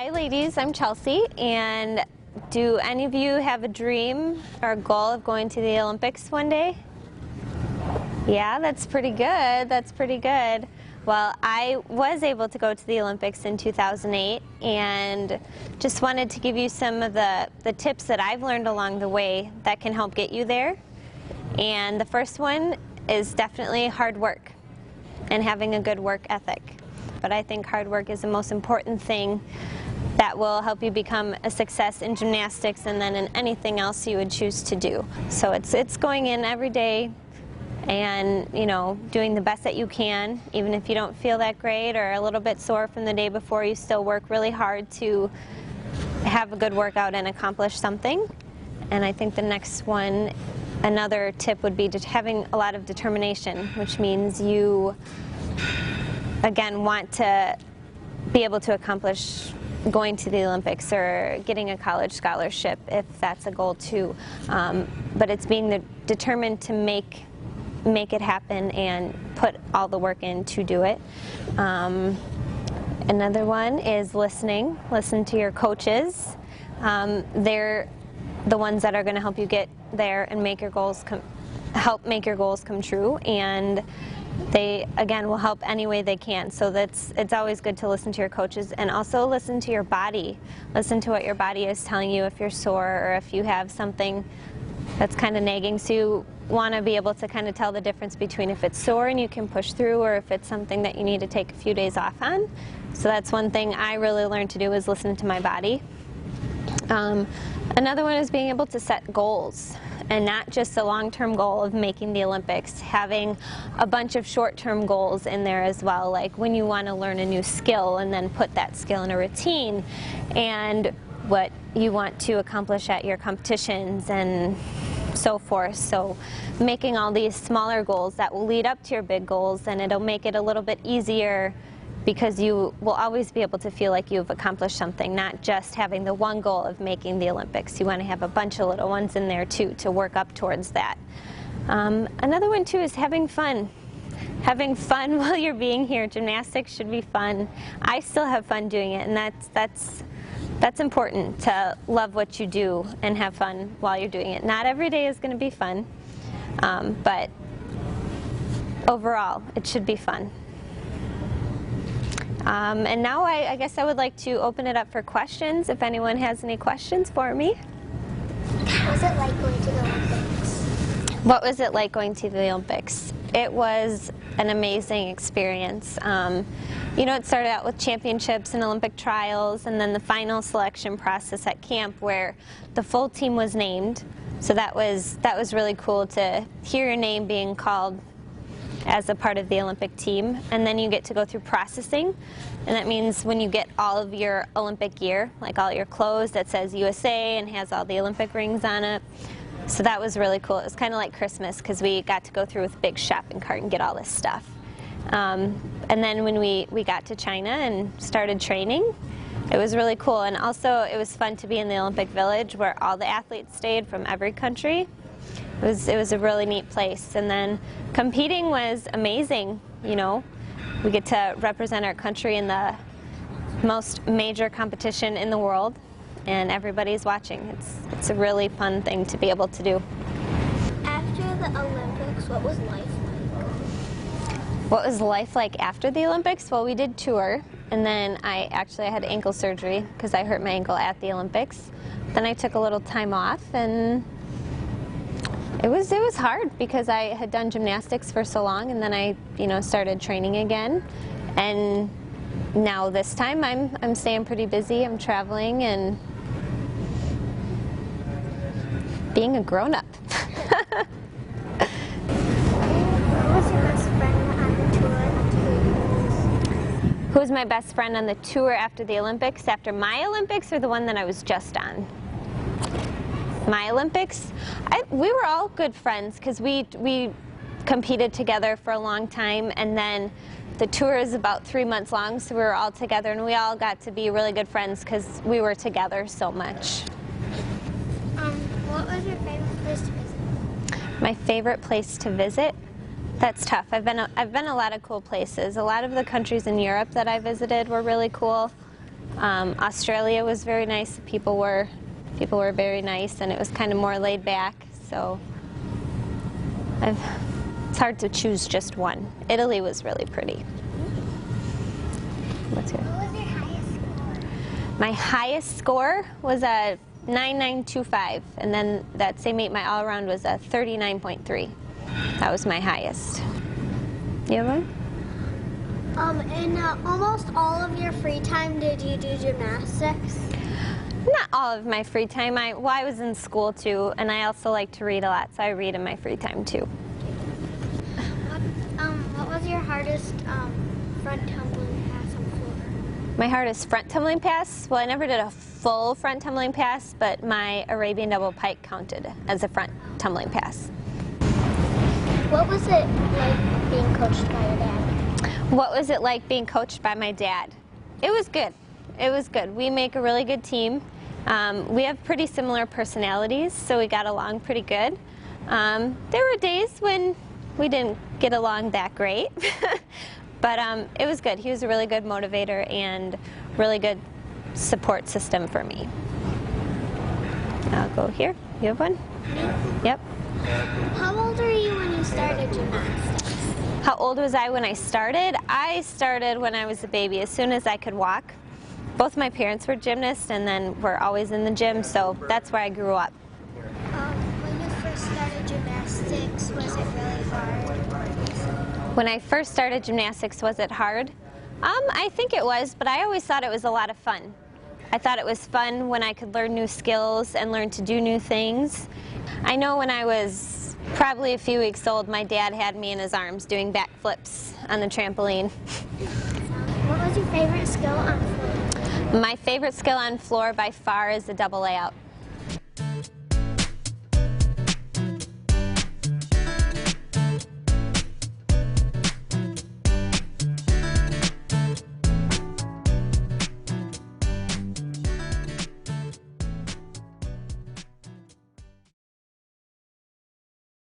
Hi ladies, I'm Chelsea, and do any of you have a dream or a goal of going to the Olympics one day? Yeah, that's pretty good. That's pretty good. Well, I was able to go to the Olympics in 2008 and just wanted to give you some of the tips that I've learned along the way that can help get you there. And the first one is definitely hard work and having a good work ethic. But I think hard work is the most important thing that will help you become a success in gymnastics and then in anything else you would choose to do. So it's going in every day and, you know, doing the best that you can. Even if you don't feel that great or a little bit sore from the day before, you still work really hard to have a good workout and accomplish something. And I think the next one, another tip would be just having a lot of determination, which means you again want to be able to accomplish going to the Olympics or getting a college scholarship if that's a goal too. But it's being determined to make it happen and put all the work in to do it. Another one is listening. Listen to your coaches. They're the ones that are going to help you get there and make your goals help make your goals come true, and they again will help any way they can. So it's always good to listen to your coaches, and also listen to your body. Listen to what your body is telling you if you're sore or if you have something that's kind of nagging. So you want to be able to kind of tell the difference between if it's sore and you can push through or if it's something that you need to take a few days off on. So that's one thing I really learned to do, is listen to my body. Another one is being able to set goals, and not just a long-term goal of making the Olympics, having a bunch of short-term goals in there as well, like when you want to learn a new skill and then put that skill in a routine, and what you want to accomplish at your competitions and so forth. So making all these smaller goals that will lead up to your big goals, and it'll make it a little bit easier because you will always be able to feel like you've accomplished something, not just having the one goal of making the Olympics. You want to have a bunch of little ones in there too to work up towards that. Another one too is having fun. Having fun while you're being here. Gymnastics should be fun. I still have fun doing it, and that's important, to love what you do and have fun while you're doing it. Not every day is going to be fun, but overall it should be fun. And now I guess I would like to open it up for questions, if anyone has any questions for me. What was it like going to the Olympics? What was it like going to the Olympics? It was an amazing experience. You know, it started out with championships and Olympic trials, and then the final selection process at camp where the full team was named. So that was really cool to hear your name being called as a part of the Olympic team. And then you get to go through processing, and that means when you get all of your Olympic gear, like all your clothes that says USA and has all the Olympic rings on it. So that was really cool. It was kind of like Christmas because we got to go through with a big shopping cart and get all this stuff. And then when we got to China and started training, it was really cool. And also it was fun to be in the Olympic Village where all the athletes stayed from every country. It was a really neat place. And then competing was amazing. You know, we get to represent our country in the most major competition in the world, and everybody's watching. It's a really fun thing to be able to do. After the Olympics, what was life like? What was life like after the Olympics? Well, we did tour, and then I had ankle surgery because I hurt my ankle at the Olympics. Then I took a little time off, and it was hard because I had done gymnastics for so long, and then I started training again, and now this time I'm staying pretty busy. I'm traveling and being a grown-up. Who was my best friend on the tour after the Olympics? After my Olympics, or the one that I was just on? My Olympics? We were all good friends because we competed together for a long time, and then the tour is about 3 months long, so we were all together, and we all got to be really good friends because we were together so much. What was your favorite place to visit? My favorite place to visit? That's tough. I've been a lot of cool places. A lot of the countries in Europe that I visited were really cool. Australia was very nice. People were very nice, and it was kind of more laid back. So it's hard to choose just one. Italy was really pretty. What's your? What was your highest score? My highest score was a 9925, and then that same meet, my all-around was a 39.3. That was my highest. You have one? In almost all of your free time, did you do gymnastics? Not all of my free time. I was in school too, and I also like to read a lot, so I read in my free time too. What was your hardest front tumbling pass on floor? My hardest front tumbling pass? Well, I never did a full front tumbling pass, but my Arabian double pike counted as a front tumbling pass. What was it like being coached by your dad? What was it like being coached by my dad? It was good. It was good. We make a really good team. We have pretty similar personalities, so we got along pretty good. There were days when we didn't get along that great, but it was good. He was a really good motivator and really good support system for me. I'll go here. You have one? Yep. How old were you when you started gymnastics? How old was I when I started? I started when I was a baby, as soon as I could walk. Both my parents were gymnasts and then were always in the gym, so that's where I grew up. When you first started gymnastics, was it really hard? When I first started gymnastics, was it hard? I think it was, but I always thought it was a lot of fun. I thought it was fun when I could learn new skills and learn to do new things. I know when I was probably a few weeks old, my dad had me in his arms doing backflips on the trampoline. What was your favorite skill on floor? My favorite skill on floor by far is the double layout.